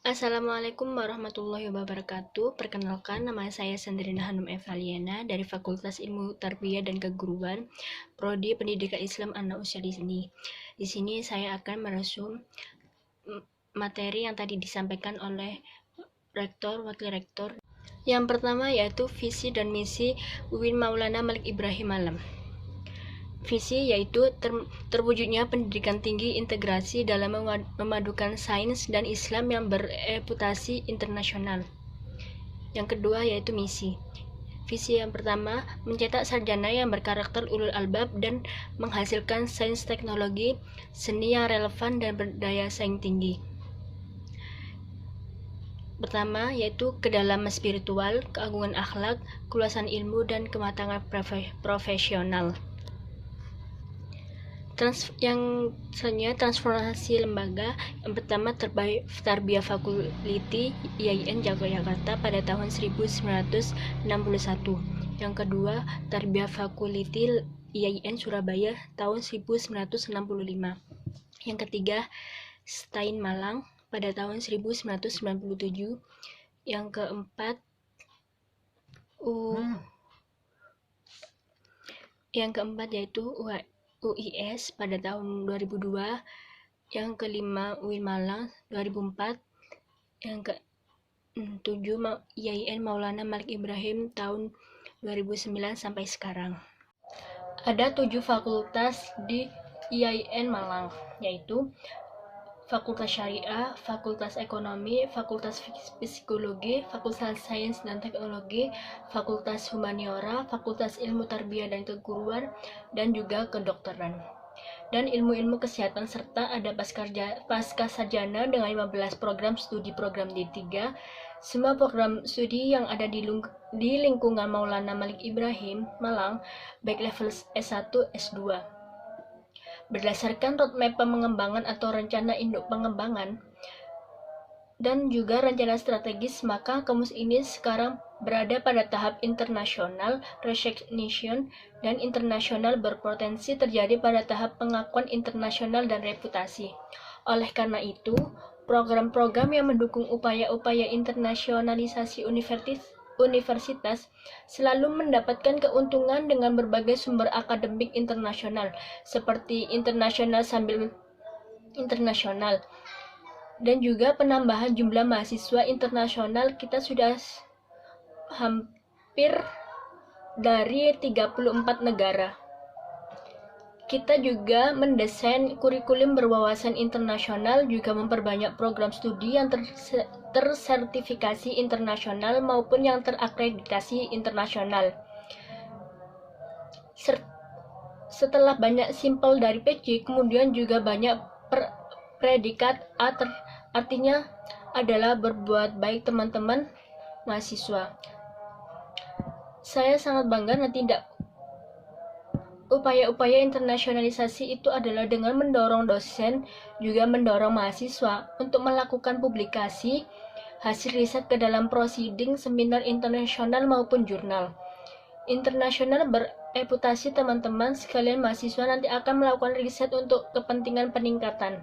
Assalamualaikum warahmatullahi wabarakatuh. Perkenalkan, nama saya Sandrina Hanum Evaliana dari Fakultas Ilmu Tarbiyah dan Keguruan, Prodi Pendidikan Islam Anak Usia di sini. Di sini saya akan meresum materi yang tadi disampaikan oleh Rektor, Wakil Rektor. Yang pertama yaitu visi dan misi UIN Maulana Malik Ibrahim Malam. Visi yaitu terwujudnya pendidikan tinggi integrasi dalam memadukan sains dan Islam yang bereputasi internasional. Yang kedua yaitu misi. Visi yang pertama, mencetak sarjana yang berkarakter ulul albab dan menghasilkan sains teknologi, seni yang relevan dan berdaya saing tinggi. Pertama yaitu kedalaman spiritual, keagungan akhlak, keluasan ilmu, dan kematangan profesional. Yang selanjutnya transformasi lembaga. Yang pertama Tarbiyah Fakulty IAIN Yogyakarta pada tahun 1961. Yang kedua Tarbiyah Fakulty IAIN Surabaya tahun 1965. Yang ketiga STAIN Malang pada tahun 1997. Yang keempat yaitu UIS pada tahun 2002, yang kelima UIN Malang 2004, yang ke-7 IAIN Maulana Malik Ibrahim tahun 2009 sampai sekarang. Ada 7 fakultas di IAIN Malang, yaitu Fakultas Syariah, Fakultas Ekonomi, Fakultas Psikologi, Fakultas Sains dan Teknologi, Fakultas Humaniora, Fakultas Ilmu Tarbiyah dan Keguruan, dan juga kedokteran. Dan ilmu-ilmu kesehatan serta ada pascasarjana dengan 15 program studi program D3. Semua program studi yang ada di lingkungan Maulana Malik Ibrahim Malang, baik level S1, S2. Berdasarkan roadmap pengembangan atau rencana induk pengembangan dan juga rencana strategis, maka kampus ini sekarang berada pada tahap internasional recognition dan internasional berpotensi terjadi pada tahap pengakuan internasional dan reputasi. Oleh karena itu, program-program yang mendukung upaya-upaya internasionalisasi universitas selalu mendapatkan keuntungan dengan berbagai sumber akademik internasional seperti internasional sambil internasional dan juga penambahan jumlah mahasiswa internasional. Kita sudah hampir dari 34 negara. Kita juga mendesain kurikulum berwawasan internasional, juga memperbanyak program studi yang tersertifikasi internasional maupun yang terakreditasi internasional. Setelah banyak simpel dari PC, kemudian juga banyak predikat A, artinya adalah berbuat baik teman-teman mahasiswa. Saya sangat bangga dan tidak upaya-upaya internasionalisasi itu adalah dengan mendorong dosen, juga mendorong mahasiswa untuk melakukan publikasi hasil riset ke dalam proceeding seminar internasional maupun jurnal internasional bereputasi. Teman-teman sekalian mahasiswa nanti akan melakukan riset untuk kepentingan peningkatan.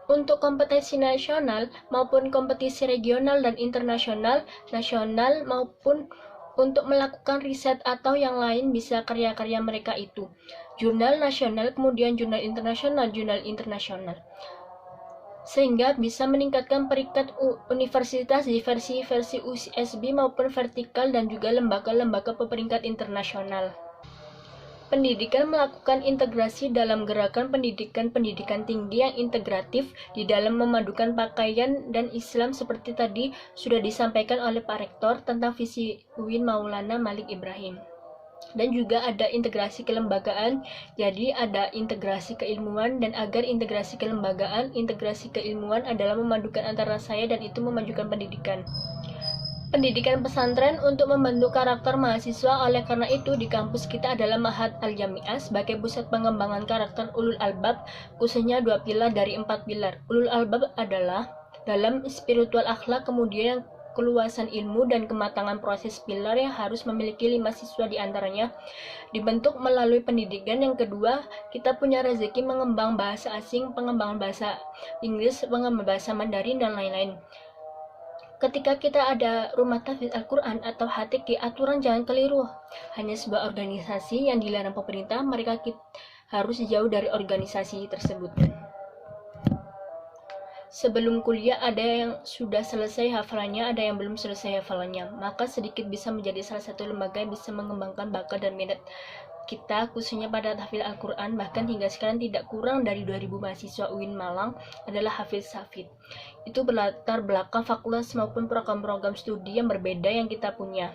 Untuk kompetisi nasional maupun kompetisi regional dan internasional, nasional maupun untuk melakukan riset atau yang lain bisa karya-karya mereka itu jurnal nasional, kemudian jurnal internasional, sehingga bisa meningkatkan peringkat universitas di versi USB maupun vertikal dan juga lembaga-lembaga peringkat internasional. Pendidikan melakukan integrasi dalam gerakan pendidikan tinggi yang integratif di dalam memadukan pakaian dan Islam seperti tadi sudah disampaikan oleh Pak Rektor tentang visi UIN Maulana Malik Ibrahim. Dan juga ada integrasi kelembagaan, jadi ada integrasi keilmuan, dan agar integrasi kelembagaan, integrasi keilmuan adalah memadukan antara saya dan itu memajukan pendidikan. Pendidikan pesantren untuk membentuk karakter mahasiswa. Oleh karena itu, di kampus kita adalah Ma'had Al-Jami'ah sebagai pusat pengembangan karakter ulul albab, khususnya 2 pilar dari 4 pilar. Ulul albab adalah dalam spiritual akhlak, kemudian keluasan ilmu dan kematangan proses pilar yang harus memiliki 5 siswa diantaranya dibentuk melalui pendidikan. Yang kedua, kita punya rezeki mengembang bahasa asing, pengembangan bahasa Inggris, pengembangan bahasa Mandarin, dan lain-lain. Ketika kita ada rumah tahfidz Al-Quran atau HTQ, aturan jangan keliru. Hanya sebuah organisasi yang dilarang pemerintah, mereka harus jauh dari organisasi tersebut. Sebelum kuliah ada yang sudah selesai hafalannya, ada yang belum selesai hafalannya. Maka sedikit bisa menjadi salah satu lembaga yang bisa mengembangkan bakat dan minat kita, khususnya pada tahfidz Al-Quran. Bahkan hingga sekarang tidak kurang dari 2000 mahasiswa UIN Malang adalah hafiz-hafidz. Itu berlatar belakang fakultas maupun program-program studi yang berbeda yang kita punya.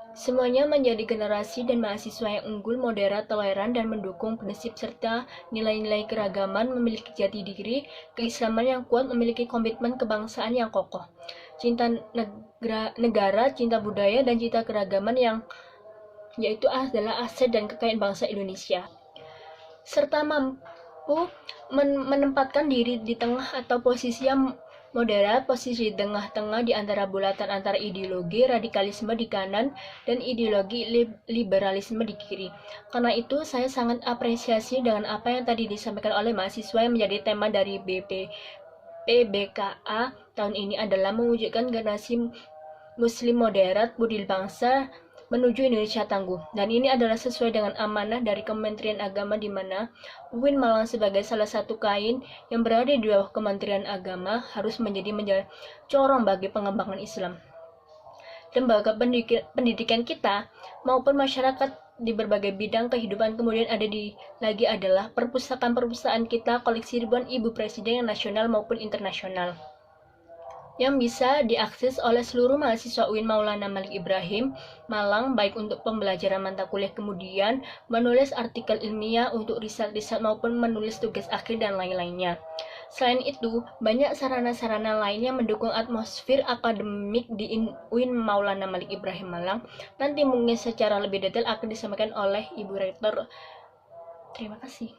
Semuanya menjadi generasi dan mahasiswa yang unggul, moderat, toleran, dan mendukung prinsip serta nilai-nilai keragaman, memiliki jati diri, keislaman yang kuat, memiliki komitmen kebangsaan yang kokoh, cinta negara, cinta budaya, dan cinta keragaman yang yaitu adalah aset dan kekayaan bangsa Indonesia, serta mampu menempatkan diri di tengah atau posisi yang moderat, posisi di tengah-tengah di antara bulatan antara ideologi radikalisme di kanan dan ideologi liberalisme di kiri. Karena itu saya sangat apresiasi dengan apa yang tadi disampaikan oleh mahasiswa yang menjadi tema dari PBKA tahun ini adalah mewujudkan generasi muslim moderat, budi bangsa menuju Indonesia tangguh. Dan ini adalah sesuai dengan amanah dari Kementerian Agama, di mana UIN Malang sebagai salah satu kain yang berada di bawah Kementerian Agama harus menjadi corong bagi pengembangan Islam. Lembaga pendidikan kita maupun masyarakat di berbagai bidang kehidupan kemudian lagi adalah perpustakaan kita, koleksi ribuan ibu presiden yang nasional maupun internasional, yang bisa diakses oleh seluruh mahasiswa UIN Maulana Malik Ibrahim Malang, baik untuk pembelajaran mata kuliah, kemudian menulis artikel ilmiah untuk riset-riset maupun menulis tugas akhir dan lain-lainnya. Selain itu, banyak sarana-sarana lain yang mendukung atmosfer akademik di UIN Maulana Malik Ibrahim Malang. Nanti mungkin secara lebih detail akan disampaikan oleh Ibu Rektor. Terima kasih.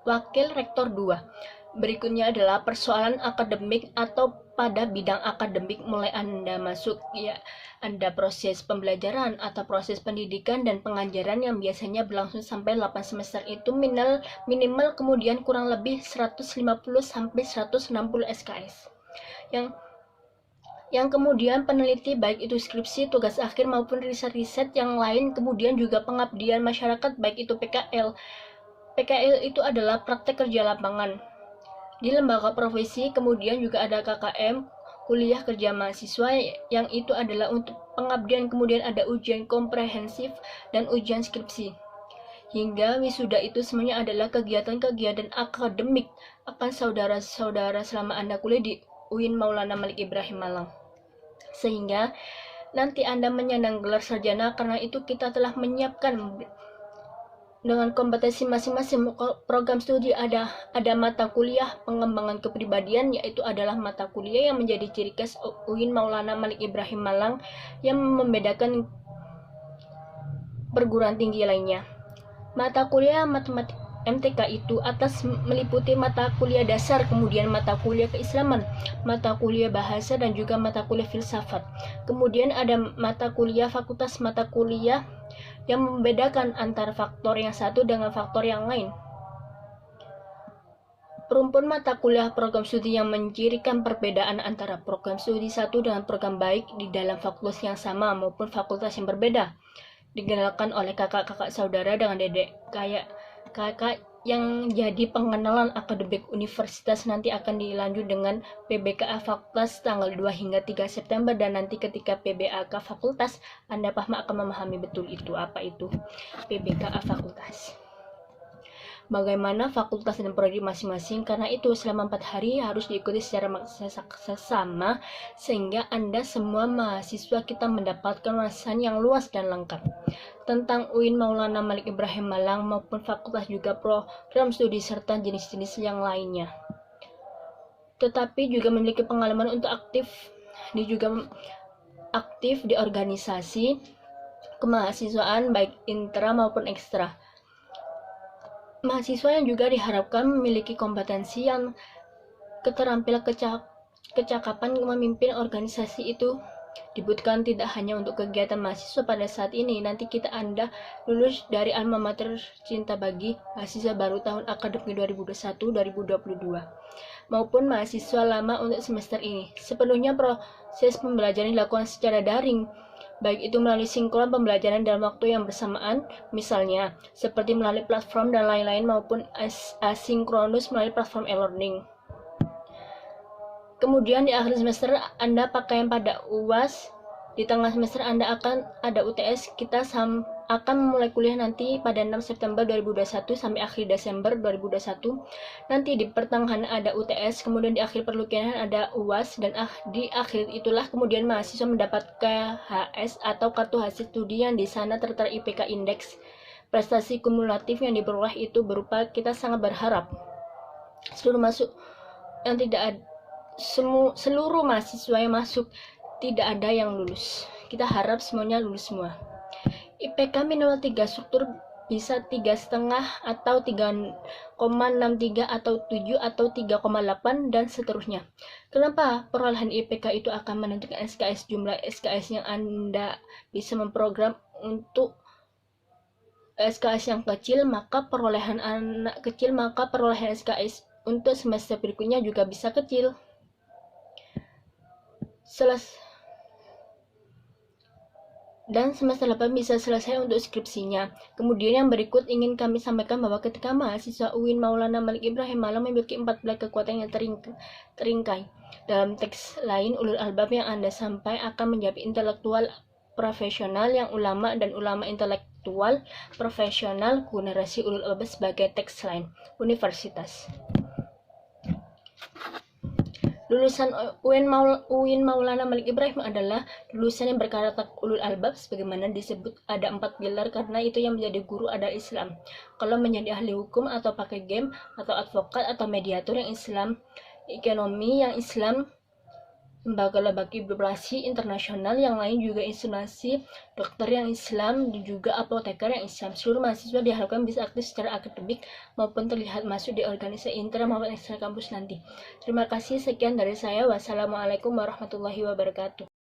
Wakil Rektor 2. Berikutnya adalah persoalan akademik atau pada bidang akademik mulai Anda masuk, ya, Anda proses pembelajaran atau proses pendidikan dan pengajaran yang biasanya berlangsung sampai 8 semester itu minimal kemudian kurang lebih 150 sampai 160 SKS. Yang kemudian peneliti baik itu skripsi, tugas akhir maupun riset-riset yang lain, kemudian juga pengabdian masyarakat baik itu PKL. PKL itu adalah praktek kerja lapangan di lembaga profesi, kemudian juga ada KKM, kuliah kerja mahasiswa, yang itu adalah untuk pengabdian, kemudian ada ujian komprehensif dan ujian skripsi. Hingga wisuda itu semuanya adalah kegiatan-kegiatan akademik akan saudara-saudara selama Anda kuliah di UIN Maulana Malik Ibrahim Malang. Sehingga nanti Anda menyandang gelar sarjana, karena itu kita telah menyiapkan dengan kompetensi masing-masing program studi. Ada mata kuliah pengembangan kepribadian, yaitu adalah mata kuliah yang menjadi ciri khas UIN Maulana Malik Ibrahim Malang yang membedakan perguruan tinggi lainnya. Mata kuliah matematik MTK itu atas meliputi mata kuliah dasar, kemudian mata kuliah keislaman, mata kuliah bahasa, dan juga mata kuliah filsafat. Kemudian ada mata kuliah fakultas mata kuliah yang membedakan antara faktor yang satu dengan faktor yang lain. Perumpun mata kuliah program studi yang mencirikan perbedaan antara program studi satu dengan program baik di dalam fakultas yang sama maupun fakultas yang berbeda, dikenalkan oleh kakak-kakak saudara dengan dedek kakak yang jadi pengenalan akademik universitas. Nanti akan dilanjut dengan PBKA fakultas tanggal 2 hingga 3 September, dan nanti ketika PBAK fakultas Anda paham akan memahami betul itu apa itu PBKA fakultas, bagaimana fakultas dan prodi masing-masing. Karena itu selama 4 hari harus diikuti secara sesama, sehingga Anda semua mahasiswa kita mendapatkan wawasan yang luas dan lengkap tentang UIN Maulana Malik Ibrahim Malang maupun fakultas, juga program studi serta jenis-jenis yang lainnya. Tetapi juga memiliki pengalaman untuk aktif di organisasi kemahasiswaan baik intra maupun ekstra. Mahasiswa yang juga diharapkan memiliki kompetensi yang keterampilan kecakapan memimpin organisasi itu dibutuhkan tidak hanya untuk kegiatan mahasiswa pada saat ini. Nanti Anda lulus dari alma mater cinta bagi mahasiswa baru tahun akademik 2021-2022 maupun mahasiswa lama untuk semester ini. Sepenuhnya proses pembelajaran dilakukan secara daring, baik itu melalui sinkron pembelajaran dalam waktu yang bersamaan, misalnya seperti melalui platform dan lain-lain, maupun asinkronus melalui platform e-learning. Kemudian di akhir semester Anda pakaian pada UAS, di tengah semester Anda akan ada UTS. Kita akan memulai kuliah nanti pada 6 September 2021 sampai akhir Desember 2021. Nanti di pertengahan ada UTS, kemudian di akhir perkuliahan ada UAS, dan di akhir itulah kemudian mahasiswa mendapat KHS atau kartu hasil studi yang di sana tertera IPK indeks. Prestasi kumulatif yang diperoleh itu berupa, kita sangat berharap seluruh mahasiswa yang masuk tidak ada yang lulus. Kita harap semuanya lulus semua. IPK minimal 3 struktur, bisa 3,5 atau 3,63 atau 7 atau 3,8 dan seterusnya. Kenapa perolehan IPK itu akan menentukan SKS? Jumlah SKS yang Anda bisa memprogram untuk SKS yang kecil, maka perolehan anak kecil, maka perolehan SKS untuk semester berikutnya juga bisa kecil. Dan semester 8 bisa selesai untuk skripsinya. Kemudian yang berikut ingin kami sampaikan bahwa ketika mahasiswa UIN Maulana Malik Ibrahim Malang memiliki 14 kekuatan yang teringkai. Dalam teks lain, ulul albab yang Anda sampai akan menjadi intelektual profesional yang ulama dan ulama intelektual profesional generasi ulul albab sebagai teks lain universitas. Lulusan UIN Maulana Malik Ibrahim adalah lulusan yang berkarakter ulul albab, sebagaimana disebut ada 4 gelar karena itu yang menjadi guru adalah Islam. Kalau menjadi ahli hukum atau pakai game atau advokat atau mediator yang Islam, ekonomi yang Islam, lembaga-lembaga diplomasi internasional yang lain juga instansi, dokter yang Islam, dan juga apoteker yang Islam. Seluruh mahasiswa diharapkan bisa aktif secara akademik maupun terlihat masuk di organisasi intra maupun ekstra kampus nanti. Terima kasih, sekian dari saya. Wassalamualaikum warahmatullahi wabarakatuh.